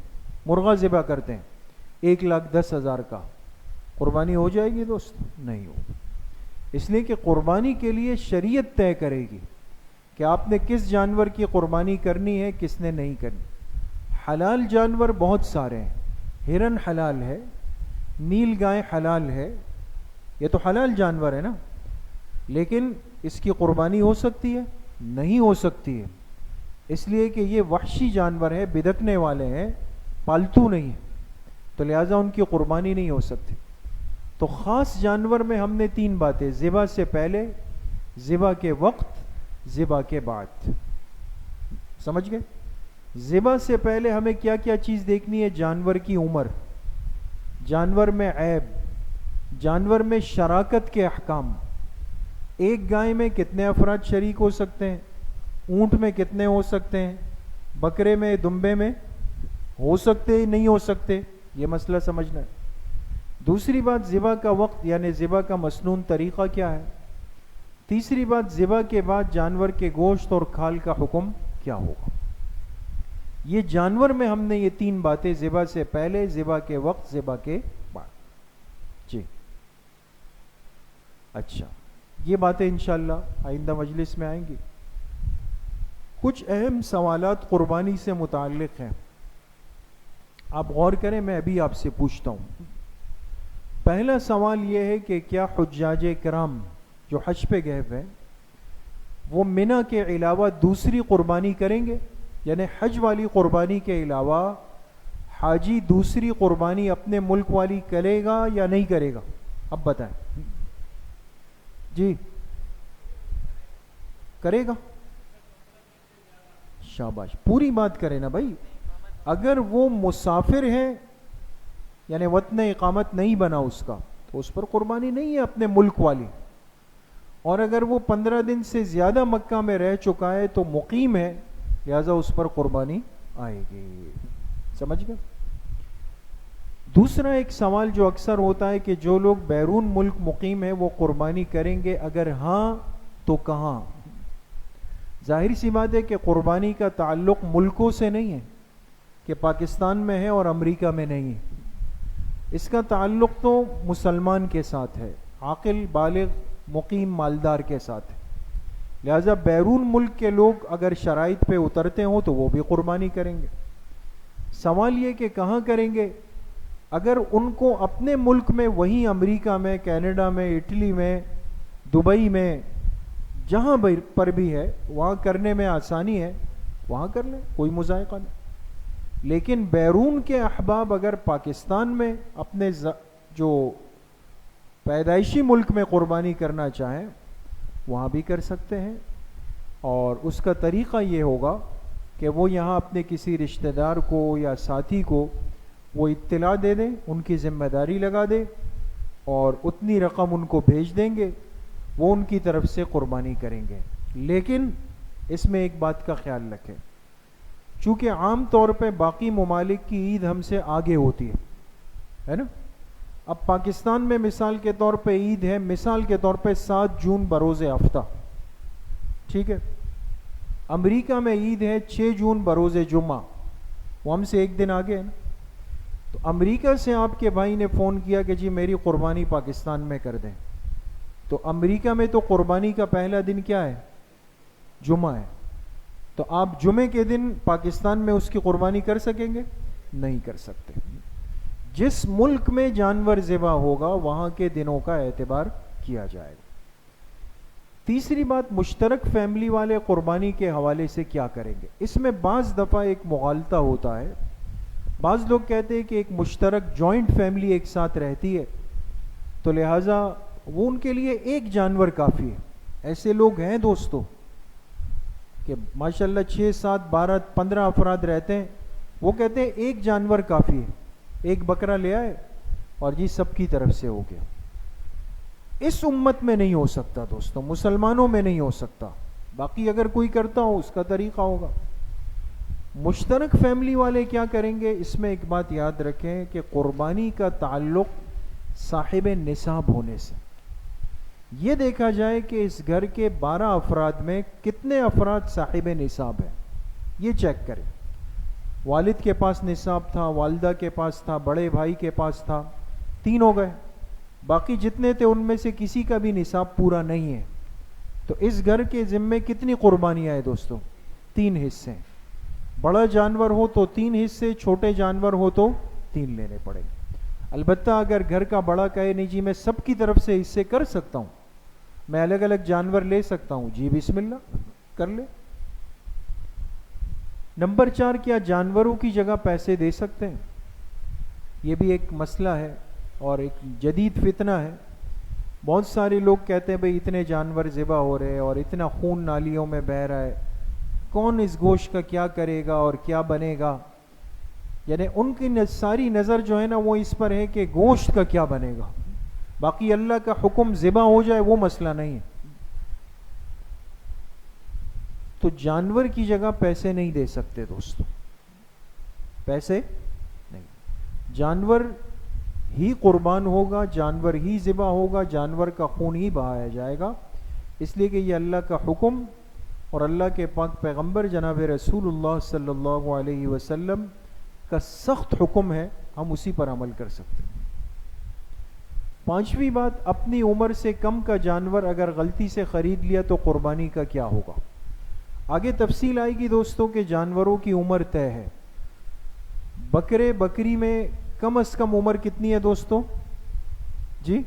مرغہ ذبح کرتے ہیں 1,10,000 کا، قربانی ہو جائے گی دوست؟ نہیں ہوگی، اس لیے کہ قربانی کے لیے شریعت طے کرے گی کہ آپ نے کس جانور کی قربانی کرنی ہے، کس نے نہیں کرنی۔ حلال جانور بہت سارے ہیں، ہرن حلال ہے، نیل گائے حلال ہے، یہ تو حلال جانور ہے نا، لیکن اس کی قربانی ہو سکتی ہے؟ نہیں ہو سکتی ہے، اس لیے کہ یہ وحشی جانور ہے، بدکنے والے ہیں، پالتو نہیں ہے، تو لہٰذا ان کی قربانی نہیں ہو سکتی۔ تو خاص جانور میں ہم نے 3 باتیں، ذبح سے پہلے، ذبح کے وقت، ذبح کے بعد۔ سمجھ گئے؟ ذبح سے پہلے ہمیں کیا کیا چیز دیکھنی ہے؟ جانور کی عمر، جانور میں عیب، جانور میں شراکت کے احکام، ایک گائے میں کتنے افراد شریک ہو سکتے ہیں، اونٹ میں کتنے ہو سکتے ہیں، بکرے میں، دمبے میں ہو سکتے نہیں ہو سکتے، یہ مسئلہ سمجھنا ہے۔ دوسری بات ذبح کا وقت، یعنی ذبح کا مسنون طریقہ کیا ہے۔ تیسری بات ذبح کے بعد جانور کے گوشت اور کھال کا حکم کیا ہوگا۔ یہ جانور میں ہم نے یہ 3 باتیں، ذبح سے پہلے، ذبح کے وقت، ذبح کے بعد، جی اچھا، یہ باتیں انشاءاللہ آئندہ مجلس میں آئیں گی۔ کچھ اہم سوالات قربانی سے متعلق ہیں، آپ غور کریں، میں ابھی آپ سے پوچھتا ہوں۔ پہلا سوال یہ ہے کہ کیا حجاج کرام جو حج پہ گئے ہوئے ہیں وہ منی کے علاوہ دوسری قربانی کریں گے؟ یعنی حج والی قربانی کے علاوہ حاجی دوسری قربانی اپنے ملک والی کرے گا یا نہیں کرے گا؟ اب بتائیں جی، کرے گا؟ شاباش، پوری بات کریں نا بھائی۔ اگر وہ مسافر ہیں، یعنی وطن اقامت نہیں بنا اس کا، تو اس پر قربانی نہیں ہے اپنے ملک والی، اور اگر وہ 15 دن سے زیادہ مکہ میں رہ چکا ہے تو مقیم ہے، لہذا اس پر قربانی آئے گی۔ سمجھ گئے؟ دوسرا ایک سوال جو اکثر ہوتا ہے کہ جو لوگ بیرون ملک مقیم ہیں وہ قربانی کریں گے، اگر ہاں تو کہاں؟ ظاہر سی بات ہے کہ قربانی کا تعلق ملکوں سے نہیں ہے کہ پاکستان میں ہے اور امریکہ میں نہیں ہے، اس کا تعلق تو مسلمان کے ساتھ ہے، عاقل بالغ مقیم مالدار کے ساتھ ہے، لہذا بیرون ملک کے لوگ اگر شرائط پہ اترتے ہوں تو وہ بھی قربانی کریں گے۔ سوال یہ کہ کہاں کریں گے؟ اگر ان کو اپنے ملک میں، وہیں امریکہ میں، کینیڈا میں، اٹلی میں، دبئی میں، جہاں پر بھی ہے وہاں کرنے میں آسانی ہے، وہاں کر لیں، کوئی مضائقہ نہیں۔ لیکن بیرون کے احباب اگر پاکستان میں اپنے جو پیدائشی ملک میں قربانی کرنا چاہیں وہاں بھی کر سکتے ہیں، اور اس کا طریقہ یہ ہوگا کہ وہ یہاں اپنے کسی رشتہ دار کو یا ساتھی کو وہ اطلاع دے دیں، ان کی ذمہ داری لگا دیں اور اتنی رقم ان کو بھیج دیں گے، وہ ان کی طرف سے قربانی کریں گے۔ لیکن اس میں ایک بات کا خیال رکھیں، چونکہ عام طور پہ باقی ممالک کی عید ہم سے آگے ہوتی ہے نا۔ اب پاکستان میں مثال کے طور پہ عید ہے، مثال کے طور پہ 7 جون بروز ہفتہ، ٹھیک ہے۔ امریکہ میں عید ہے 6 جون بروز جمعہ، وہ ہم سے ایک دن آگے ہے نا۔ تو امریکہ سے آپ کے بھائی نے فون کیا کہ جی میری قربانی پاکستان میں کر دیں، تو امریکہ میں تو قربانی کا پہلا دن کیا ہے؟ جمعہ ہے، تو آپ جمعے کے دن پاکستان میں اس کی قربانی کر سکیں گے؟ نہیں کر سکتے۔ جس ملک میں جانور ذبح ہوگا وہاں کے دنوں کا اعتبار کیا جائے گا۔ تیسری بات، مشترک فیملی والے قربانی کے حوالے سے کیا کریں گے؟ اس میں بعض دفعہ ایک مغالطہ ہوتا ہے، بعض لوگ کہتے ہیں کہ ایک مشترک جوائنٹ فیملی ایک ساتھ رہتی ہے تو لہٰذا وہ ان کے لیے ایک جانور کافی ہے۔ ایسے لوگ ہیں دوستو کہ ماشاءاللہ 6 7 12 15 افراد رہتے ہیں، وہ کہتے ہیں ایک جانور کافی ہے، ایک بکرا لے آئے اور جی سب کی طرف سے ہو گیا۔ اس امت میں نہیں ہو سکتا دوستو، مسلمانوں میں نہیں ہو سکتا، باقی اگر کوئی کرتا ہو اس کا طریقہ ہوگا۔ مشترک فیملی والے کیا کریں گے؟ اس میں ایک بات یاد رکھیں کہ قربانی کا تعلق صاحب نصاب ہونے سے، یہ دیکھا جائے کہ اس گھر کے 12 افراد میں کتنے افراد صاحب نصاب ہیں، یہ چیک کریں۔ والد کے پاس نصاب تھا، والدہ کے پاس تھا، بڑے بھائی کے پاس تھا، 3 ہو گئے، باقی جتنے تھے ان میں سے کسی کا بھی نصاب پورا نہیں ہے، تو اس گھر کے ذمے کتنی قربانیاں ہیں دوستو؟ 3 حصے۔ بڑا جانور ہو تو 3 حصے، چھوٹے جانور ہو تو 3 لینے پڑیں گے۔ البتہ اگر گھر کا بڑا کہے نہیں جی میں سب کی طرف سے حصے کر سکتا ہوں، میں الگ الگ جانور لے سکتا ہوں، جی بسم اللہ کر لے۔ نمبر 4، کیا جانوروں کی جگہ پیسے دے سکتے ہیں؟ یہ بھی ایک مسئلہ ہے اور ایک جدید فتنہ ہے۔ بہت سارے لوگ کہتے ہیں بھئی اتنے جانور ذبح ہو رہے اور اتنا خون نالیوں میں بہہ رہا ہے، کون اس گوشت کا کیا کرے گا اور کیا بنے گا؟ یعنی ان کی ساری نظر جو ہے نا وہ اس پر ہے کہ گوشت کا کیا بنے گا، باقی اللہ کا حکم ذبح ہو جائے وہ مسئلہ نہیں ہے۔ تو جانور کی جگہ پیسے نہیں دے سکتے دوستو، پیسے نہیں، جانور ہی قربان ہوگا، جانور ہی ذبح ہوگا، جانور کا خون ہی بہایا جائے گا، اس لیے کہ یہ اللہ کا حکم اور اللہ کے پاک پیغمبر جناب رسول اللہ صلی اللہ علیہ وسلم کا سخت حکم ہے، ہم اسی پر عمل کر سکتے ہیں۔ 5ویں بات، اپنی عمر سے کم کا جانور اگر غلطی سے خرید لیا تو قربانی کا کیا ہوگا؟ آگے تفصیل آئے گی دوستوں کہ جانوروں کی عمر طے ہے۔ بکرے بکری میں کم از کم عمر کتنی ہے دوستوں؟ جی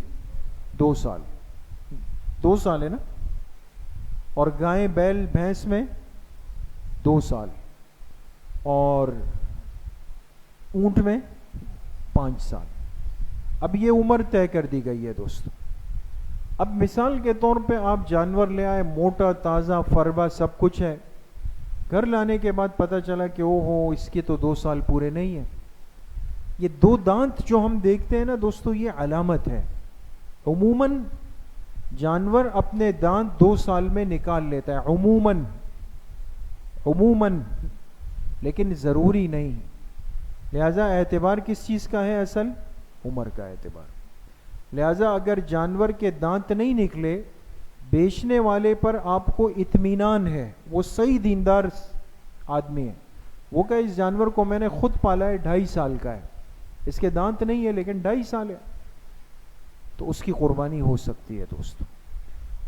2 سال، 2 سال ہے نا، اور گائے بیل بھینس میں 2 سال، اور اونٹ میں 5 سال۔ اب یہ عمر طے کر دی گئی ہے دوستو۔ اب مثال کے طور پہ آپ جانور لے آئے، موٹا تازہ فربا سب کچھ ہے، گھر لانے کے بعد پتہ چلا کہ او ہو اس کے تو 2 سال پورے نہیں ہیں۔ یہ 2 دانت جو ہم دیکھتے ہیں نا دوستو یہ علامت ہے۔ عموماً جانور اپنے دانت 2 سال میں نکال لیتا ہے، عموماً، لیکن ضروری نہیں، لہذا اعتبار کس چیز کا ہے؟ اصل عمر کا اعتبار۔ لہذا اگر جانور کے دانت نہیں نکلے، بیچنے والے پر آپ کو اطمینان ہے، وہ صحیح دیندار آدمی ہے، وہ کہے اس جانور کو میں نے خود پالا ہے، 2.5 سال کا ہے، اس کے دانت نہیں ہے لیکن 2.5 سال ہے، تو اس کی قربانی ہو سکتی ہے دوستو۔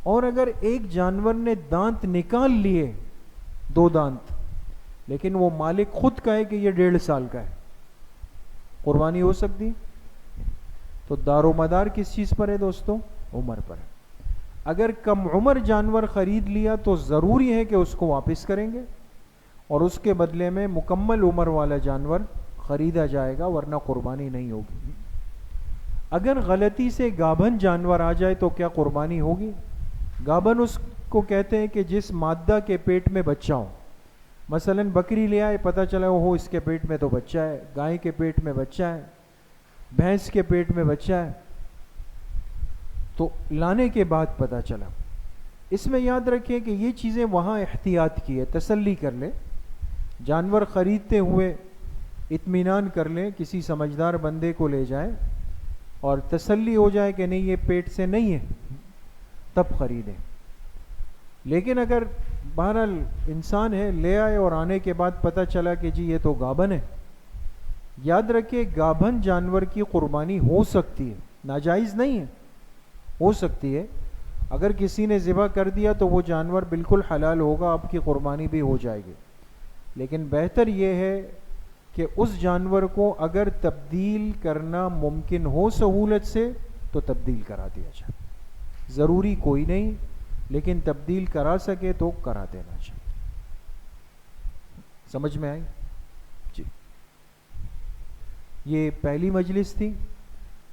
اور اگر ایک جانور نے دانت نکال لیے، 2 دانت، لیکن وہ مالک خود کہے کہ یہ 1.5 سال کا ہے، قربانی ہو سکتی؟ تو دار و مدار کس چیز پر ہے دوستو؟ عمر پر ہے۔ اگر کم عمر جانور خرید لیا تو ضروری ہے کہ اس کو واپس کریں گے اور اس کے بدلے میں مکمل عمر والا جانور خریدا جائے گا، ورنہ قربانی نہیں ہوگی۔ اگر غلطی سے گابھن جانور آ جائے تو کیا قربانی ہوگی؟ گابھن اس کو کہتے ہیں کہ جس مادہ کے پیٹ میں بچہ ہو، مثلا بکری لے آئے، پتہ چلا ہو اس کے پیٹ میں تو بچہ ہے، گائے کے پیٹ میں بچہ ہے، بھینس کے پیٹ میں بچہ ہے، تو لانے کے بعد پتہ چلا۔ اس میں یاد رکھیں کہ یہ چیزیں وہاں احتیاط کی ہے، تسلی کر لیں، جانور خریدتے ہوئے اطمینان کر لیں، کسی سمجھدار بندے کو لے جائیں اور تسلی ہو جائے کہ نہیں یہ پیٹ سے نہیں ہے، تب خریدیں۔ لیکن اگر بہرحال انسان ہے، لے آئے اور آنے کے بعد پتہ چلا کہ جی یہ تو گابھن ہے، یاد رکھیں گابھن جانور کی قربانی ہو سکتی ہے، ناجائز نہیں ہے، ہو سکتی ہے۔ اگر کسی نے ذبح کر دیا تو وہ جانور بالکل حلال ہوگا، آپ کی قربانی بھی ہو جائے گی، لیکن بہتر یہ ہے کہ اس جانور کو اگر تبدیل کرنا ممکن ہو سہولت سے تو تبدیل کرا دیا جائے، ضروری کوئی نہیں، لیکن تبدیل کرا سکے تو کرا دینا چاہیے۔ سمجھ میں آئی؟ جی، یہ پہلی مجلس تھی،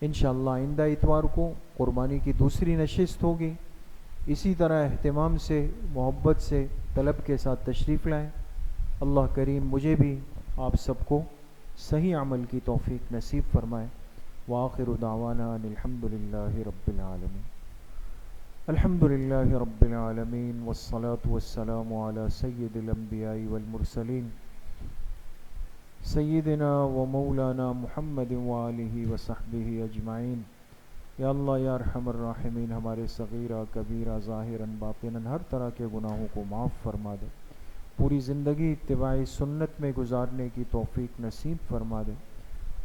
انشاءاللہ آئندہ اتوار کو قربانی کی دوسری نشست ہوگی۔ اسی طرح اہتمام سے، محبت سے، طلب کے ساتھ تشریف لائیں۔ اللہ کریم مجھے بھی آپ سب کو صحیح عمل کی توفیق نصیب فرمائے۔ وآخر دعوانا ان الحمدللہ رب العالمین۔ الحمدللہ رب العالمین والصلاة والسلام علی سید الانبیاء والمرسلین سیدنا و مولانا محمد وآلہ وصحبہ اجمعین۔ یا اللہ یا ارحم الراحمین، ہمارے صغیرہ کبیرہ ظاہراً باطناً ہر طرح کے گناہوں کو معاف فرما دے، پوری زندگی اتباع سنت میں گزارنے کی توفیق نصیب فرما دے،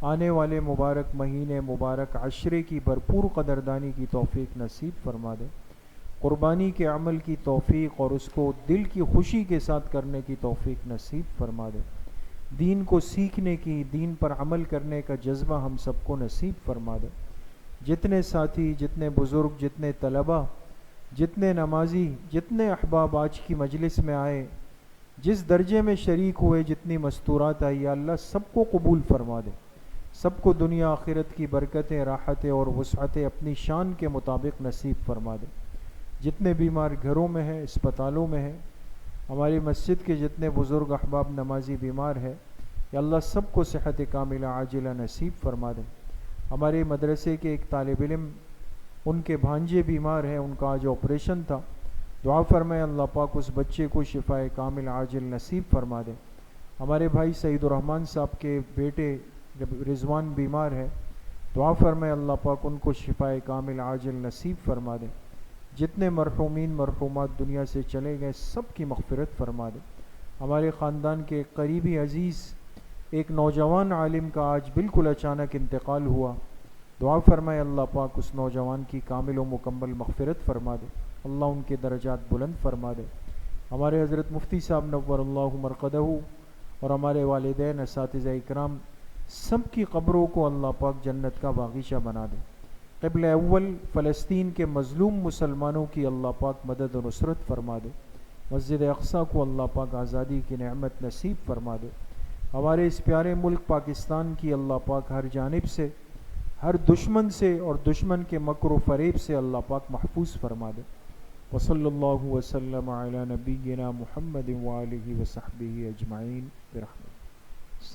آنے والے مبارک مہینے مبارک عشرے کی بھرپور قدردانی کی توفیق نصیب فرما دے، قربانی کے عمل کی توفیق اور اس کو دل کی خوشی کے ساتھ کرنے کی توفیق نصیب فرما دے، دین کو سیکھنے کی، دین پر عمل کرنے کا جذبہ ہم سب کو نصیب فرما دے۔ جتنے ساتھی، جتنے بزرگ، جتنے طلبہ، جتنے نمازی، جتنے احباب آج کی مجلس میں آئے، جس درجے میں شریک ہوئے، جتنی مستورات آئی، یا اللہ سب کو قبول فرما دے، سب کو دنیا آخرت کی برکتیں، راحتیں اور وسعتیں اپنی شان کے مطابق نصیب فرما دے۔ جتنے بیمار گھروں میں ہیں، اسپتالوں میں ہیں، ہماری مسجد کے جتنے بزرگ احباب نمازی بیمار ہیں، یا اللہ سب کو صحت کاملہ عاجلہ نصیب فرما دے۔ ہمارے مدرسے کے ایک طالب علم، ان کے بھانجے بیمار ہیں، ان کا آج آپریشن تھا، دعا فرمائے اللہ پاک اس بچے کو شفاء کامل عاجل نصیب فرما دے۔ ہمارے بھائی سعید الرحمن صاحب کے بیٹے رضوان بیمار ہے، دعا فرمائے اللہ پاک ان کو شفاء کامل عاجل نصیب فرما دے۔ جتنے مرحومین مرحومات دنیا سے چلے گئے سب کی مغفرت فرما دے۔ ہمارے خاندان کے قریبی عزیز ایک نوجوان عالم کا آج بالکل اچانک انتقال ہوا، دعا فرمائے اللہ پاک اس نوجوان کی کامل و مکمل مغفرت فرما دے، اللہ ان کے درجات بلند فرما دے۔ ہمارے حضرت مفتی صاحب نور اللہ مرقدہ اور ہمارے والدین، اساتذہ اکرام، سب کی قبروں کو اللہ پاک جنت کا باغیچہ بنا دے۔ قبل اول فلسطین کے مظلوم مسلمانوں کی اللہ پاک مدد و نصرت فرما دے۔ مسجد اقصیٰ کو اللہ پاک آزادی کی نعمت نصیب فرما دے۔ ہمارے اس پیارے ملک پاکستان کی اللہ پاک ہر جانب سے، ہر دشمن سے اور دشمن کے مکر و فریب سے اللہ پاک محفوظ فرما دے۔ وصلی اللہ وسلم علی نبینا محمد وآلہ وصحبہ اجمعین برحمتہ۔